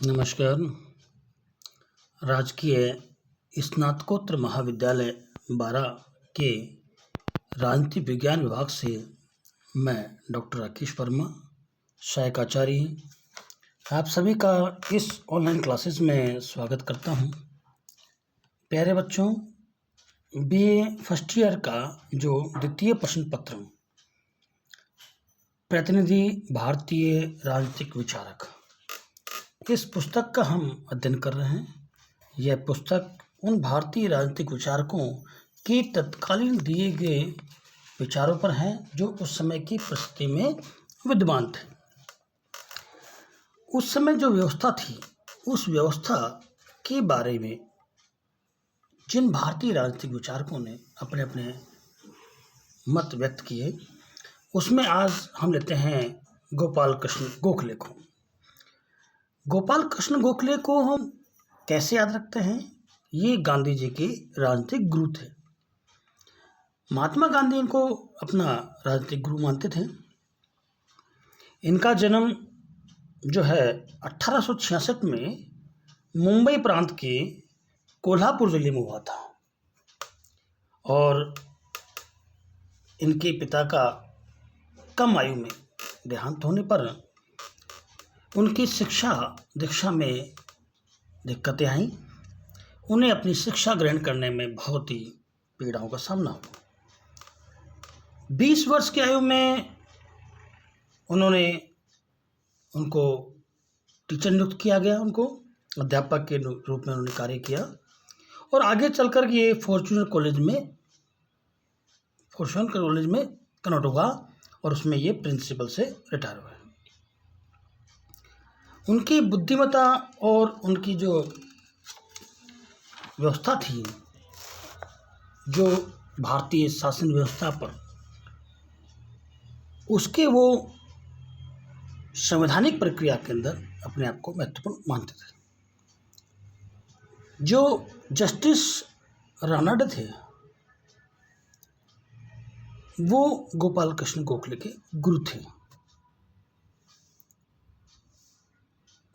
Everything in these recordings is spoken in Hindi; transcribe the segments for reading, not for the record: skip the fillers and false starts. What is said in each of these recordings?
नमस्कार। राजकीय स्नातकोत्तर महाविद्यालय बारा के राजनीति विज्ञान विभाग से मैं डॉक्टर राकेश वर्मा, सहायक आचार्य, आप सभी का इस ऑनलाइन क्लासेस में स्वागत करता हूं। प्यारे बच्चों, बीए फर्स्ट ईयर का जो द्वितीय प्रश्न पत्र प्रतिनिधि भारतीय राजनीतिक विचारक, इस पुस्तक का हम अध्ययन कर रहे हैं। यह पुस्तक उन भारतीय राजनीतिक विचारकों के तत्कालीन दिए गए विचारों पर है जो उस समय की परिस्थिति में विद्यमान थे। उस समय जो व्यवस्था थी, उस व्यवस्था के बारे में जिन भारतीय राजनीतिक विचारकों ने अपने अपने मत व्यक्त किए, उसमें आज हम लेते हैं गोपाल कृष्ण गोखले को। गोपाल कृष्ण गोखले को हम कैसे याद रखते हैं? ये गांधी जी के राजनीतिक गुरु थे। महात्मा गांधी इनको अपना राजनीतिक गुरु मानते थे। इनका जन्म जो है 1866 में मुंबई प्रांत के कोल्हापुर जिले में हुआ था और इनके पिता का कम आयु में देहांत होने पर उनकी शिक्षा दीक्षा में दिक्कतें आईं। उन्हें अपनी शिक्षा ग्रहण करने में बहुत ही पीड़ाओं का सामना हुआ। 20 वर्ष की आयु में उनको टीचर नियुक्त किया गया, उनको अध्यापक के रूप में उन्होंने कार्य किया और आगे चलकर ये फॉर्च्यूनर कॉलेज में कन्वर्ट हुआ और उसमें ये प्रिंसिपल से रिटायर हुए। उनकी बुद्धिमत्ता और उनकी जो व्यवस्था थी, जो भारतीय शासन व्यवस्था पर, उसके वो संवैधानिक प्रक्रिया के अंदर अपने आप को महत्वपूर्ण मानते थे। जो जस्टिस रानडे थे, वो गोपाल कृष्ण गोखले के गुरु थे।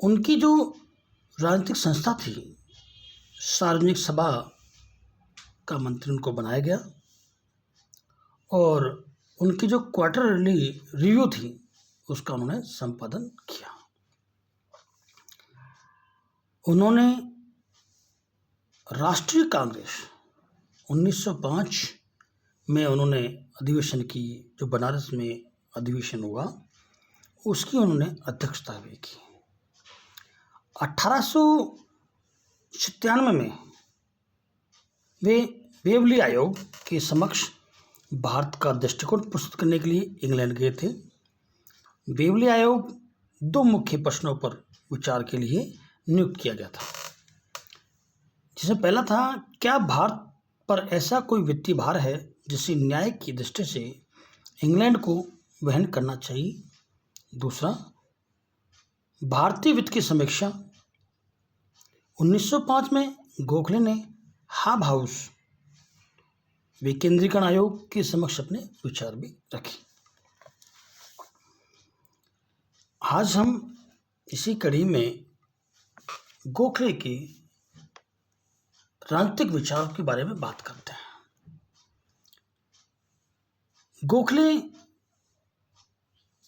उनकी जो राजनीतिक संस्था थी, सार्वजनिक सभा का मंत्री उनको बनाया गया और उनकी जो क्वार्टरली रिव्यू थी, उसका उन्होंने संपादन किया। उन्होंने राष्ट्रीय कांग्रेस 1905 में उन्होंने अधिवेशन की, जो बनारस में अधिवेशन हुआ, उसकी उन्होंने अध्यक्षता भी की। 1897 में वे वेवली आयोग के समक्ष भारत का दृष्टिकोण प्रस्तुत करने के लिए इंग्लैंड गए थे। वेवली आयोग 2 मुख्य प्रश्नों पर विचार के लिए नियुक्त किया गया था, जिसमें पहला था, क्या भारत पर ऐसा कोई वित्तीय भार है जिसे न्याय की दृष्टि से इंग्लैंड को वहन करना चाहिए? दूसरा, भारतीय वित्त की समीक्षा। 1905 में गोखले ने हाब हाउस विकेंद्रीकरण आयोग के समक्ष अपने विचार भी रखे। आज हम इसी कड़ी में गोखले के राजनीतिक विचारों के बारे में बात करते हैं। गोखले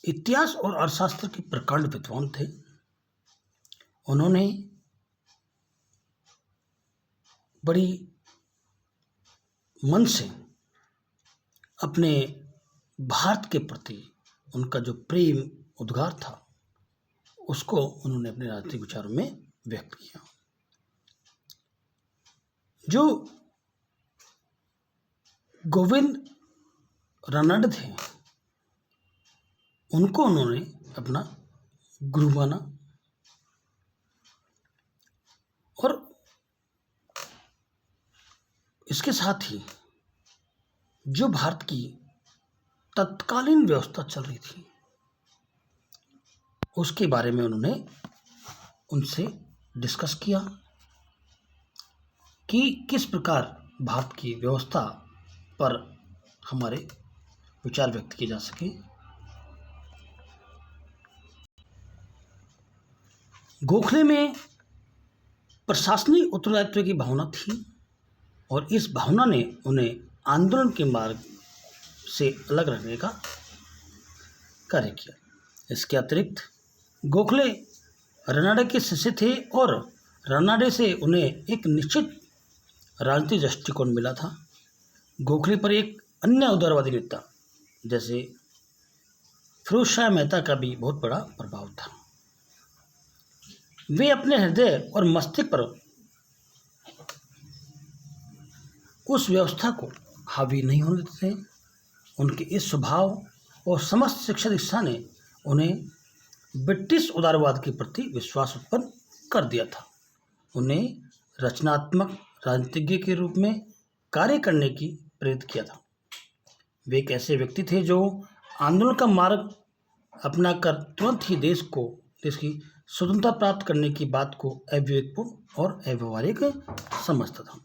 इतिहास और अर्थशास्त्र के प्रकांड विद्वान थे। उन्होंने बड़ी मन से अपने भारत के प्रति उनका जो प्रेम उद्गार था, उसको उन्होंने अपने राजनीतिक विचारों में व्यक्त किया। जो गोविंद रानडे थे, उनको उन्होंने अपना गुरु माना और इसके साथ ही जो भारत की तत्कालीन व्यवस्था चल रही थी, उसके बारे में उन्होंने उनसे डिस्कस किया कि किस प्रकार भारत की व्यवस्था पर हमारे विचार व्यक्त किए जा सके। गोखले में प्रशासनिक उत्तरदायित्व की भावना थी और इस भावना ने उन्हें आंदोलन के मार्ग से अलग रखने का कार्य किया। इसके अतिरिक्त गोखले रानाडे के शिष्य थे और रानाडे से उन्हें एक निश्चित राजनीतिक दृष्टिकोण मिला था। गोखले पर एक अन्य उदारवादी नेता जैसे फिरोज शाह मेहता का भी बहुत बड़ा प्रभाव था। वे अपने हृदय और मस्तिष्क पर उस व्यवस्था को हावी नहीं होने देते थे। उनके इस स्वभाव और समस्त शिक्षा दीक्षा ने उन्हें ब्रिटिश उदारवाद के प्रति विश्वास उत्पन्न कर दिया था। उन्हें रचनात्मक राजनीतिज्ञ के रूप में कार्य करने की प्रेरित किया था। वे एक ऐसे व्यक्ति थे जो आंदोलन का मार्ग अपनाकर तुरंत ही देश की स्वतंत्रता प्राप्त करने की बात को अविवेकपूर्ण और अव्यवहारिक समझता था।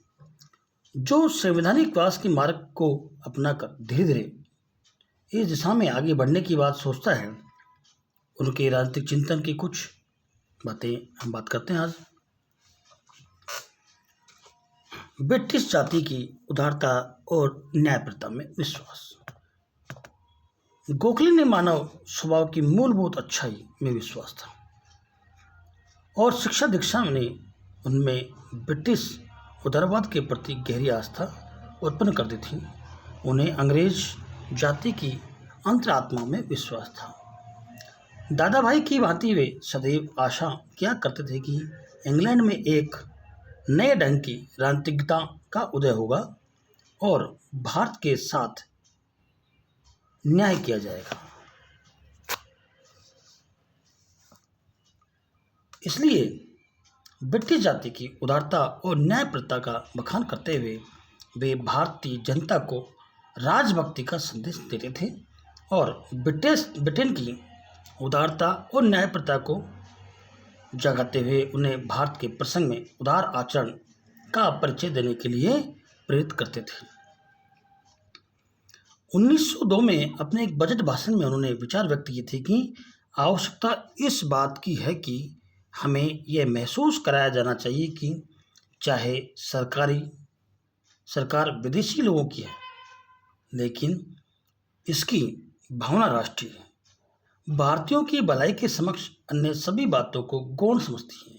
जो संवैधानिक विकास के मार्ग को अपनाकर धीरे धीरे इस दिशा में आगे बढ़ने की बात सोचता है, उनके राजनीतिक चिंतन की कुछ बातें हम बात करते हैं आज। ब्रिटिश जाति की उदारता और न्यायप्रियता में विश्वास। गोखले ने मानव स्वभाव की मूलभूत अच्छाई में विश्वास था और शिक्षा दीक्षा ने उनमें ब्रिटिश उदारवाद के प्रति गहरी आस्था उत्पन्न कर दी थी। उन्हें अंग्रेज जाति की अंतरात्मा में विश्वास था। दादा भाई की भांति वे सदैव आशा किया करते थे कि इंग्लैंड में एक नए ढंग की राजनीतिज्ञता का उदय होगा और भारत के साथ न्याय किया जाएगा। इसलिए ब्रिटिश जाति की उदारता और न्यायप्रियता का बखान करते हुए वे भारतीय जनता को राजभक्ति का संदेश देते थे और ब्रिटेन की उदारता और न्यायप्रियता को जगाते हुए उन्हें भारत के प्रसंग में उदार आचरण का परिचय देने के लिए प्रेरित करते थे। 1902 में अपने एक बजट भाषण में उन्होंने विचार व्यक्त किए थे कि आवश्यकता इस बात की है कि हमें यह महसूस कराया जाना चाहिए कि चाहे सरकार विदेशी लोगों की है, लेकिन इसकी भावना राष्ट्रीय है। भारतीयों की भलाई के समक्ष अन्य सभी बातों को गौण समझती है।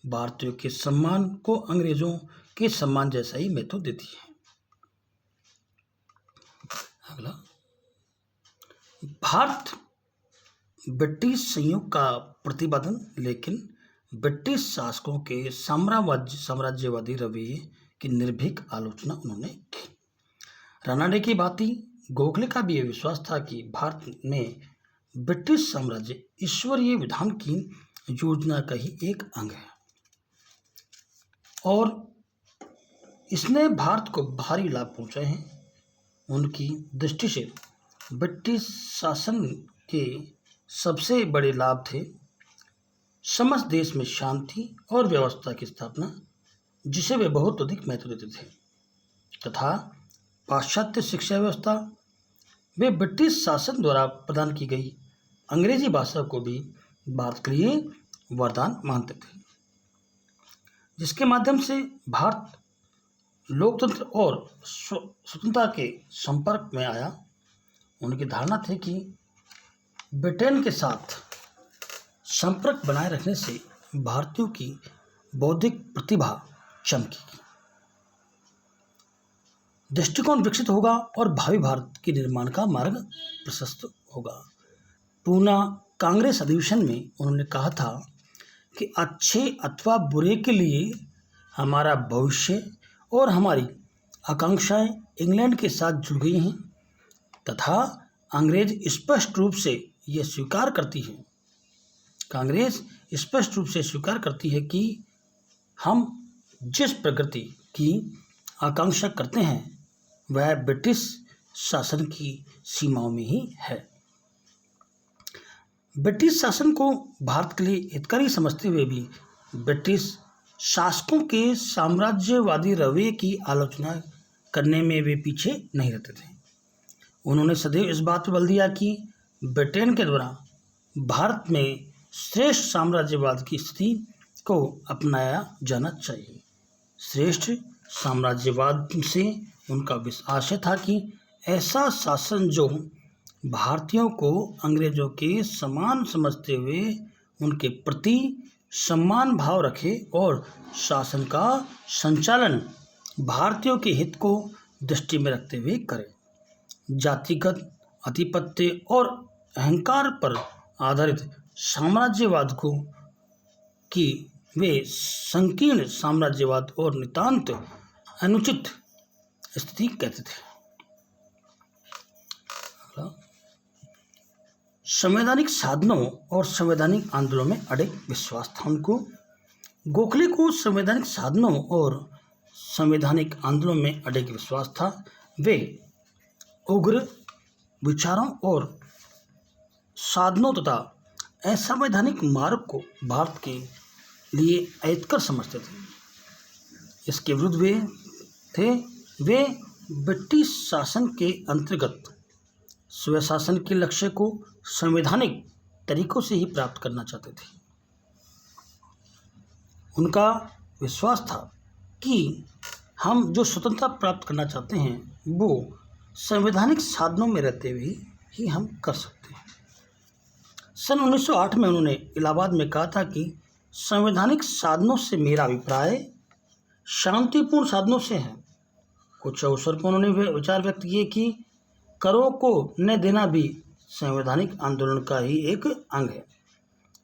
भारतीयों के सम्मान को अंग्रेजों के सम्मान जैसा ही महत्व देती है। अगला, भारत ब्रिटिश संयोग का प्रतिपादन, लेकिन ब्रिटिश शासकों के साम्राज्यवादी रवैये की निर्भीक आलोचना उन्होंने की। रानाडे की भांति गोखले का भी यह विश्वास था कि भारत में ब्रिटिश साम्राज्य ईश्वरीय विधान की योजना का ही एक अंग है और इसने भारत को भारी लाभ पहुंचाए हैं। उनकी दृष्टि से ब्रिटिश शासन के सबसे बड़े लाभ थे समस्त देश में शांति और व्यवस्था की स्थापना, जिसे वे बहुत अधिक महत्व देते थे, तथा पाश्चात्य शिक्षा व्यवस्था। वे ब्रिटिश शासन द्वारा प्रदान की गई अंग्रेजी भाषा को भी भारत के लिए वरदान मानते थे, जिसके माध्यम से भारत लोकतंत्र और स्वतंत्रता के संपर्क में आया। उनकी धारणा थी कि ब्रिटेन के साथ संपर्क बनाए रखने से भारतीयों की बौद्धिक प्रतिभा चमकेगी, दृष्टिकोण विकसित होगा और भावी भारत के निर्माण का मार्ग प्रशस्त होगा। पूना कांग्रेस अधिवेशन में उन्होंने कहा था कि अच्छे अथवा बुरे के लिए हमारा भविष्य और हमारी आकांक्षाएं इंग्लैंड के साथ जुड़ गई हैं तथा अंग्रेज स्पष्ट रूप से यह स्वीकार करती है कांग्रेस स्पष्ट रूप से स्वीकार करती है कि हम जिस प्रगति की आकांक्षा करते हैं वह ब्रिटिश शासन की सीमाओं में ही है। ब्रिटिश शासन को भारत के लिए हितकारी समझते हुए भी ब्रिटिश शासकों के साम्राज्यवादी रवैये की आलोचना करने में वे पीछे नहीं रहते थे। उन्होंने सदैव इस बात पर बल दिया कि ब्रिटेन के द्वारा भारत में श्रेष्ठ साम्राज्यवाद की स्थिति को अपनाया जाना चाहिए। श्रेष्ठ साम्राज्यवाद से उनका आशय था कि ऐसा शासन जो भारतीयों को अंग्रेजों के समान समझते हुए उनके प्रति सम्मान भाव रखे और शासन का संचालन भारतीयों के हित को दृष्टि में रखते हुए करे। जातिगत आधिपत्य और अहंकार पर आधारित साम्राज्यवाद को कि वे संकीर्ण साम्राज्यवाद और नितांत अनुचित स्थिति कहते थे। संवैधानिक साधनों और संवैधानिक आंदोलनों में अडिग विश्वास था उनको। गोखले को संवैधानिक साधनों और संवैधानिक आंदोलनों में अडिग विश्वास था। वे उग्र विचारों और साधनों तथा असंवैधानिक मार्ग को भारत के लिए अहितकर समझते थे। इसके विरुद्ध वे ब्रिटिश शासन के अंतर्गत स्वशासन के लक्ष्य को संवैधानिक तरीकों से ही प्राप्त करना चाहते थे। उनका विश्वास था कि हम जो स्वतंत्रता प्राप्त करना चाहते हैं वो संवैधानिक साधनों में रहते हुए ही हम कर सकते हैं। सन 1908 में उन्होंने इलाहाबाद में कहा था कि संवैधानिक साधनों से मेरा अभिप्राय शांतिपूर्ण साधनों से है। कुछ अवसर पर उन्होंने विचार व्यक्त किए कि करों को न देना भी संवैधानिक आंदोलन का ही एक अंग है,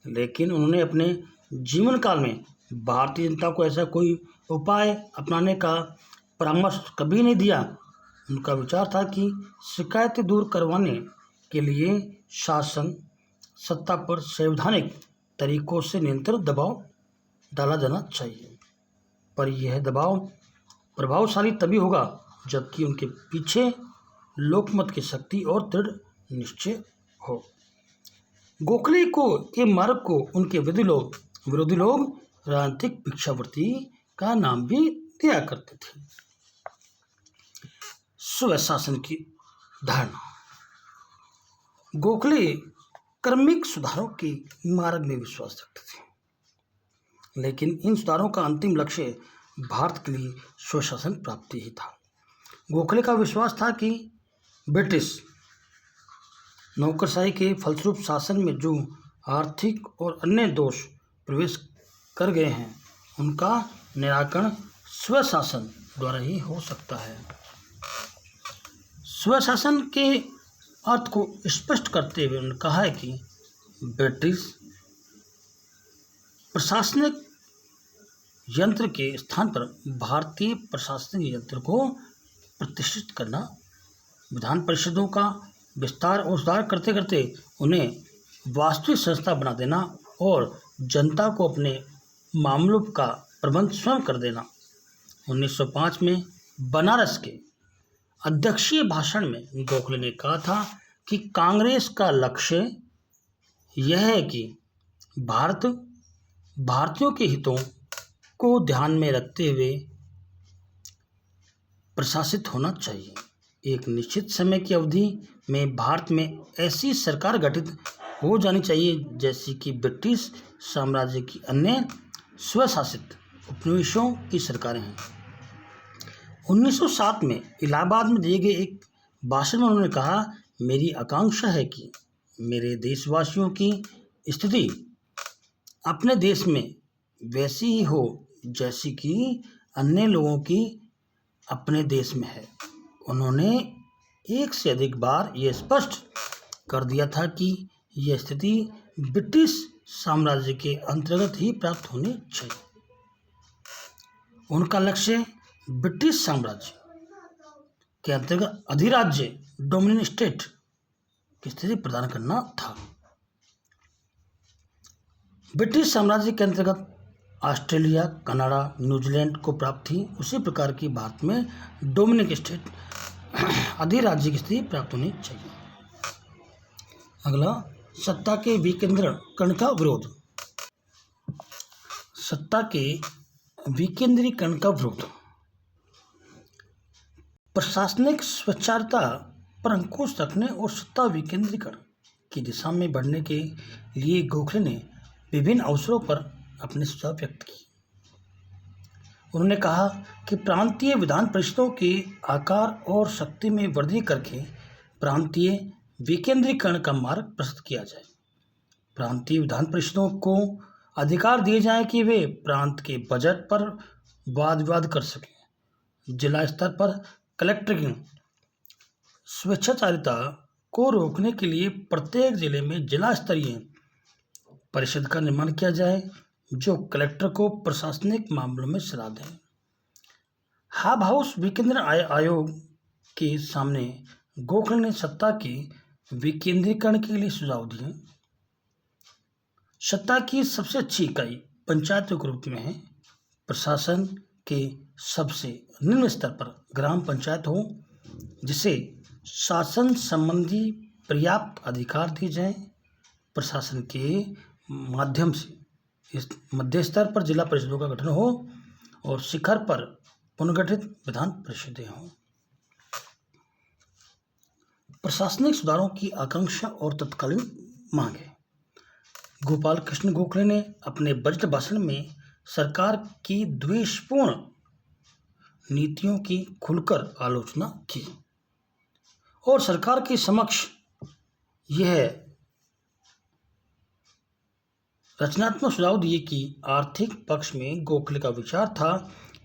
लेकिन उन्होंने अपने जीवन काल में भारतीय जनता को ऐसा कोई उपाय अपनाने का परामर्श कभी नहीं दिया। उनका विचार था कि शिकायतें दूर करवाने के लिए शासन सत्ता पर संवैधानिक तरीकों से निरंतर दबाव डाला जाना चाहिए, पर यह दबाव प्रभावशाली तभी होगा जबकि उनके पीछे लोकमत की शक्ति और दृढ़ निश्चय हो। गोखले के मार्ग को उनके विरोधी लोग राजनीतिक भिक्षावृत्ति का नाम भी दिया करते थे। स्वशासन की धारणा। गोखले क्रमिक सुधारों के मार्ग में विश्वास रखते थे, लेकिन इन सुधारों का अंतिम लक्ष्य भारत के लिए स्वशासन प्राप्ति ही था। गोखले का विश्वास था कि ब्रिटिश नौकरशाही के फलस्वरूप शासन में जो आर्थिक और अन्य दोष प्रवेश कर गए हैं उनका निराकरण स्वशासन द्वारा ही हो सकता है। स्वशासन के अर्थ को स्पष्ट करते हुए उन्होंने कहा है कि ब्रिटिश प्रशासनिक यंत्र के स्थान पर भारतीय प्रशासनिक यंत्र को प्रतिष्ठित करना, विधान परिषदों का विस्तार और सुधार करते करते उन्हें वास्तविक संस्था बना देना और जनता को अपने मामलों का प्रबंध स्वयं कर देना। 1905 में बनारस के अध्यक्षीय भाषण में गोखले ने कहा था कि कांग्रेस का लक्ष्य यह है कि भारतीयों के हितों को ध्यान में रखते हुए प्रशासित होना चाहिए। एक निश्चित समय की अवधि में भारत में ऐसी सरकार गठित हो जानी चाहिए जैसी कि ब्रिटिश साम्राज्य की अन्य स्वशासित उपनिवेशों की सरकारें हैं। 1907 में इलाहाबाद में दिए गए एक भाषण में उन्होंने कहा, मेरी आकांक्षा है कि मेरे देशवासियों की स्थिति अपने देश में वैसी ही हो जैसी कि अन्य लोगों की अपने देश में है। उन्होंने एक से अधिक बार यह स्पष्ट कर दिया था कि यह स्थिति ब्रिटिश साम्राज्य के अंतर्गत ही प्राप्त होनी चाहिए। उनका लक्ष्य ब्रिटिश साम्राज्य के अंतर्गत अधिराज्य डोमिनियन स्टेट की स्थिति प्रदान करना था। ब्रिटिश साम्राज्य के अंतर्गत ऑस्ट्रेलिया, कनाडा, न्यूजीलैंड को प्राप्त थी, उसी प्रकार की भारत में डोमिनियन स्टेट अधिराज्य की स्थिति प्राप्त होनी चाहिए। अगला, सत्ता के विकेंद्रीकरण का विरोध। सत्ता के विकेंद्रीकरण का विरोध प्रशासनिक स्वचालिता पर अंकुश रखने और सत्ता विकेंद्रीकरण की दिशा में बढ़ने के लिए गोखले ने विभिन्न अवसरों पर अपने सुझाव व्यक्त किए। उन्होंने कहा कि प्रांतीय विधान परिषदों के आकार और शक्ति में वृद्धि करके प्रांतीय विकेंद्रीकरण का मार्ग प्रशस्त किया जाए। प्रांतीय विधान परिषदों को अधिकार दिए जाएं कि वे प्रांत के बजट पर वाद विवाद कर सकें। जिला स्तर पर कलेक्टर की स्वेच्छाचारिता को रोकने के लिए प्रत्येक जिले में जिला स्तरीय परिषद का निर्माण किया जाए, जो कलेक्टर को प्रशासनिक मामलों में सलाह दें। हब हाउस विकेंद्रीकरण आयोग के सामने गोखले ने सत्ता के विकेंद्रीकरण के लिए सुझाव दिए। सत्ता की सबसे अच्छी इकाई पंचायतों के रूप में है। प्रशासन के सबसे निम्न स्तर पर ग्राम पंचायत हो, जिसे शासन संबंधी पर्याप्त अधिकार दिए जाएं। प्रशासन के माध्यम से इस मध्य स्तर पर जिला परिषदों का गठन हो और शिखर पर पुनर्गठित विधान परिषदें हों। प्रशासनिक सुधारों की आकांक्षा और तत्कालीन मांगे। गोपाल कृष्ण गोखले ने अपने बजट भाषण में सरकार की द्वेषपूर्ण नीतियों की खुलकर आलोचना की और सरकार के समक्ष यह रचनात्मक सुझाव दिए कि आर्थिक पक्ष में गोखले का विचार था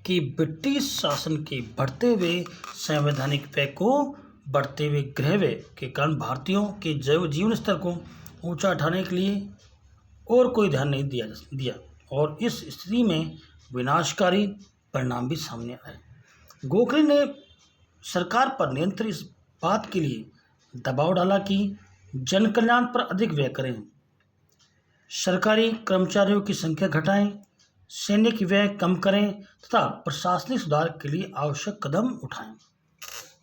कि ब्रिटिश शासन के बढ़ते हुए संवैधानिक व्यय को बढ़ते हुए गृह व्यय के कारण भारतीयों के जीवन स्तर को ऊंचा उठाने के लिए और कोई ध्यान नहीं दिया और इस स्थिति में विनाशकारी परिणाम भी सामने आए। गोखले ने सरकार पर निरंतर इस बात के लिए दबाव डाला कि जन कल्याण पर अधिक व्यय करें, सरकारी कर्मचारियों की संख्या घटाएं, सैनिक व्यय कम करें तथा प्रशासनिक सुधार के लिए आवश्यक कदम उठाएं।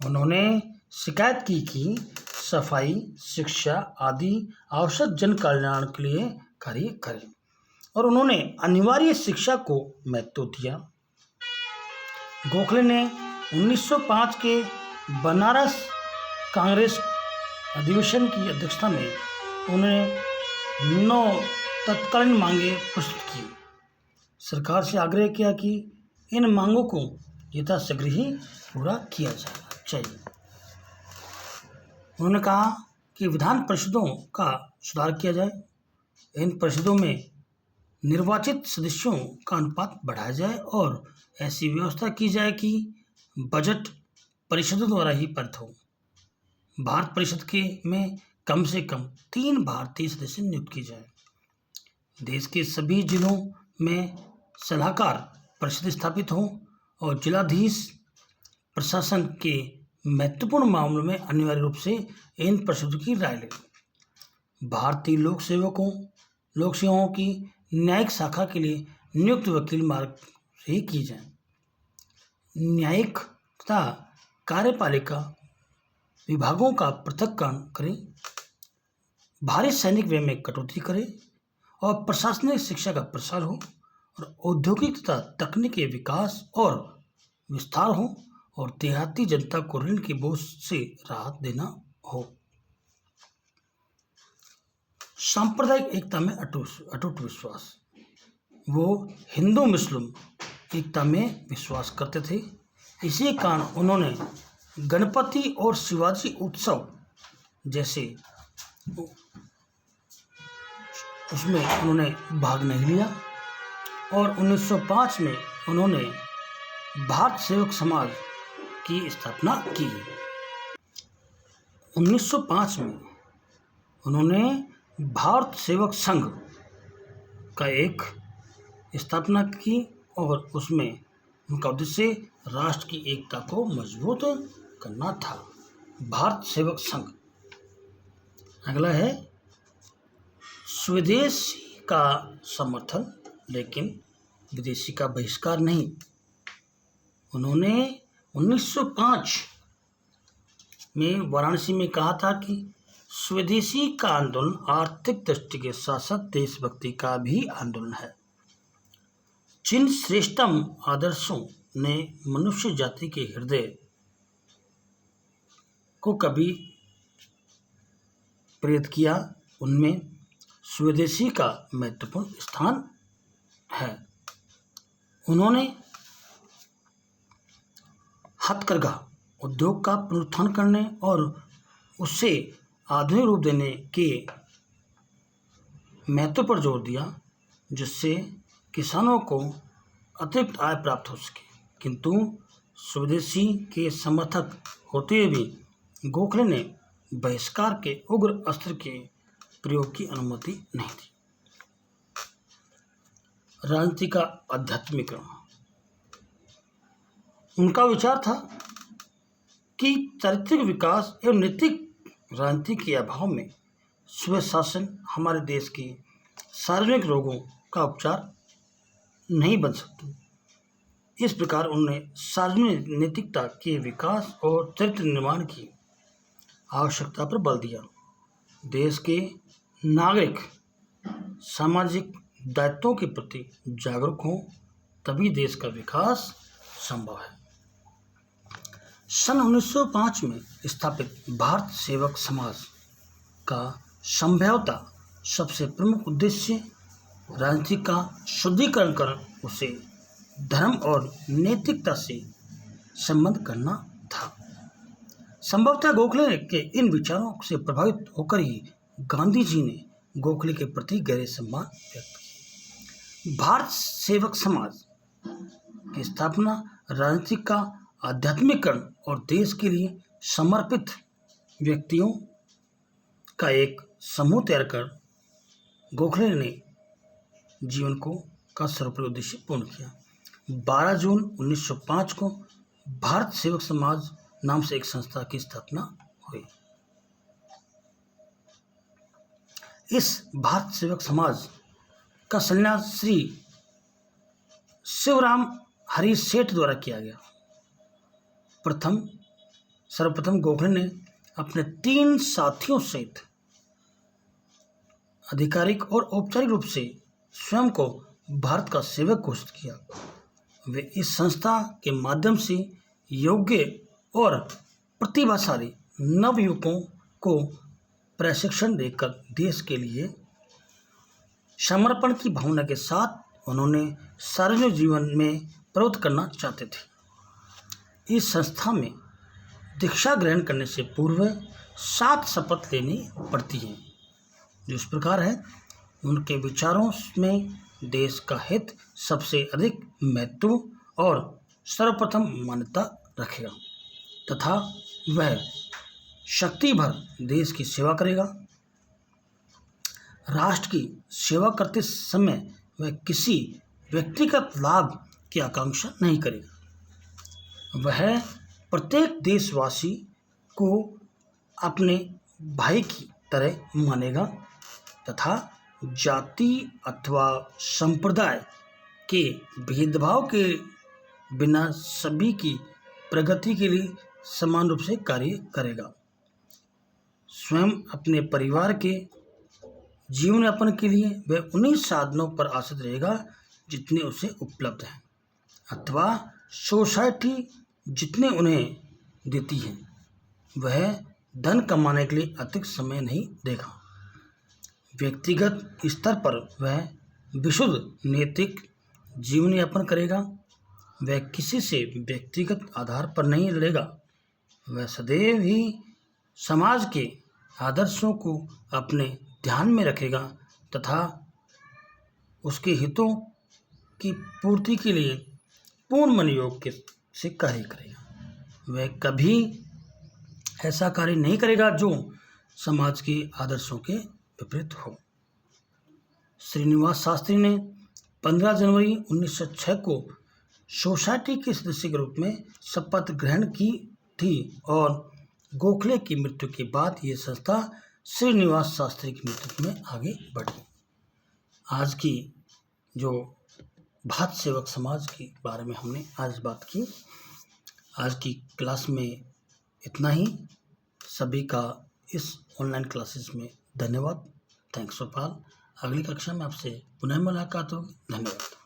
उन्होंने शिकायत की कि सफाई, शिक्षा आदि आवश्यक जन कल्याण के लिए कार्य करें और उन्होंने अनिवार्य शिक्षा को महत्व दिया। गोखले ने 1905 के बनारस कांग्रेस अधिवेशन की अध्यक्षता में उन्होंने 9 तत्कालीन मांगें प्रस्तुत की। सरकार से आग्रह किया कि इन मांगों को यथाशीघ्र ही पूरा किया जाना चाहिए। उन्होंने कहा कि विधान परिषदों का सुधार किया जाए, इन परिषदों में निर्वाचित सदस्यों का अनुपात बढ़ाया जाए और ऐसी व्यवस्था की जाए कि बजट परिषदों द्वारा ही पारित हो। भारत परिषद के में कम से कम 3 भारतीय सदस्य नियुक्त किए जाए। देश के सभी जिलों में सलाहकार परिषद स्थापित हो और जिलाधीश प्रशासन के महत्वपूर्ण मामलों में अनिवार्य रूप से इन परिषदों की राय ले। भारतीय लोक सेवाओं की न्यायिक शाखा के लिए नियुक्त वकील मार्ग से ही की जाए। न्यायिक तथा कार्यपालिका विभागों का पृथक्करण करें, भारी सैनिक व्यय में कटौती करें और प्रशासनिक शिक्षा का प्रसार हो और औद्योगिक तथा तकनीकी विकास और विस्तार हो और देहाती जनता को ऋण के बोझ से राहत देना हो। सांप्रदायिक एकता में अटूट विश्वास। वो हिंदू मुस्लिम एकता में विश्वास करते थे। इसी कारण उन्होंने गणपति और शिवाजी उत्सव जैसे उसमें उन्होंने भाग नहीं लिया और 1905 में उन्होंने भारत सेवक समाज की स्थापना की। 1905 में उन्होंने भारत सेवक संघ का एक स्थापना की और उसमें उनका उद्देश्य राष्ट्र की एकता को मजबूत करना था। भारत सेवक संघ। अगला है स्वदेशी का समर्थन लेकिन विदेशी का बहिष्कार नहीं। उन्होंने 1905 में वाराणसी में कहा था कि स्वदेशी का आंदोलन आर्थिक दृष्टि के साथ साथ देशभक्ति का भी आंदोलन है। जिन श्रेष्ठतम आदर्शों ने मनुष्य जाति के हृदय को कभी प्रेरित किया, उनमें स्वदेशी का महत्वपूर्ण स्थान है। उन्होंने हथकरघा उद्योग का पुनरुत्थान करने और उसे आधुनिक रूप देने के महत्व पर जोर दिया, जिससे किसानों को अतिरिक्त आय प्राप्त हो सके। किंतु स्वदेशी के समर्थक होते हुए भी गोखले ने बहिष्कार के उग्र अस्त्र के प्रयोग की अनुमति नहीं दी। राजनीति का आध्यात्मिकरण। उनका विचार था कि चारित्रिक विकास एवं नैतिक राजनीति के अभाव में स्वशासन हमारे देश के सार्वजनिक रोगों का उपचार नहीं बन सकती। इस प्रकार उन्होंने सार्वजनिक नैतिकता के विकास और चरित्र निर्माण की आवश्यकता पर बल दिया। देश के नागरिक सामाजिक दायित्वों के प्रति जागरूक हों, तभी देश का विकास संभव है। सन 1905 में स्थापित भारत सेवक समाज का संभवतः सबसे प्रमुख उद्देश्य राजनीति का शुद्धिकरण कर उसे धर्म और नैतिकता से संबंध करना था। संभवतः गोखले के इन विचारों से प्रभावित होकर ही गांधी जी ने गोखले के प्रति गहरे सम्मान व्यक्त किया। भारत सेवक समाज की स्थापना राजनीति का आध्यात्मिकरण और देश के लिए समर्पित व्यक्तियों का एक समूह तैयार कर गोखले ने जीवन का सर्वोपरि उद्देश्य पूर्ण किया। 12 जून 1905 को भारत सेवक समाज नाम से एक संस्था की स्थापना हुई। इस भारत सेवक समाज का संन्यास श्री शिवराम हरि सेठ द्वारा किया गया। सर्वप्रथम गोखले ने अपने 3 साथियों सहित आधिकारिक और औपचारिक रूप से स्वयं को भारत का सेवक घोषित किया। वे इस संस्था के माध्यम से योग्य और प्रतिभाशाली नवयुवकों को प्रशिक्षण देकर देश के लिए समर्पण की भावना के साथ उन्होंने सार्वजनिक जीवन में प्रवृत्त करना चाहते थे। इस संस्था में दीक्षा ग्रहण करने से पूर्व 7 शपथ लेनी पड़ती हैं, जो इस प्रकार है। उनके विचारों में देश का हित सबसे अधिक महत्व और सर्वप्रथम मान्यता रखेगा तथा वह शक्ति भर देश की सेवा करेगा। राष्ट्र की सेवा करते समय वह किसी व्यक्तिगत लाभ की आकांक्षा नहीं करेगा। वह प्रत्येक देशवासी को अपने भाई की तरह मानेगा तथा जाति अथवा संप्रदाय के भेदभाव के बिना सभी की प्रगति के लिए समान रूप से कार्य करेगा। स्वयं अपने परिवार के जीवन यापन के लिए वह उन्हीं साधनों पर आश्रित रहेगा जितने उसे उपलब्ध हैं अथवा सोसाइटी जितने उन्हें देती है। वह धन कमाने के लिए अतिरिक्त समय नहीं देगा। व्यक्तिगत स्तर पर वह विशुद्ध नैतिक जीवन यापन करेगा। वह किसी से व्यक्तिगत आधार पर नहीं लड़ेगा। वह सदैव ही समाज के आदर्शों को अपने ध्यान में रखेगा तथा उसके हितों की पूर्ति के लिए पूर्ण मनोयोग से कार्य करेगा। वह कभी ऐसा कार्य नहीं करेगा जो समाज के आदर्शों के विपरीत हो। श्रीनिवास शास्त्री ने 15 जनवरी 1906 को सोसाइटी के सदस्य के रूप में शपथ ग्रहण की थी और गोखले की मृत्यु के बाद ये संस्था श्रीनिवास शास्त्री की नेतृत्व में आगे बढ़ी। आज की जो भारत सेवक समाज के बारे में हमने आज बात की। आज की क्लास में इतना ही। सभी का इस ऑनलाइन क्लासेस में धन्यवाद। Thanks for all. अगली कक्षा में आपसे पुनः मुलाकात होगी। धन्यवाद।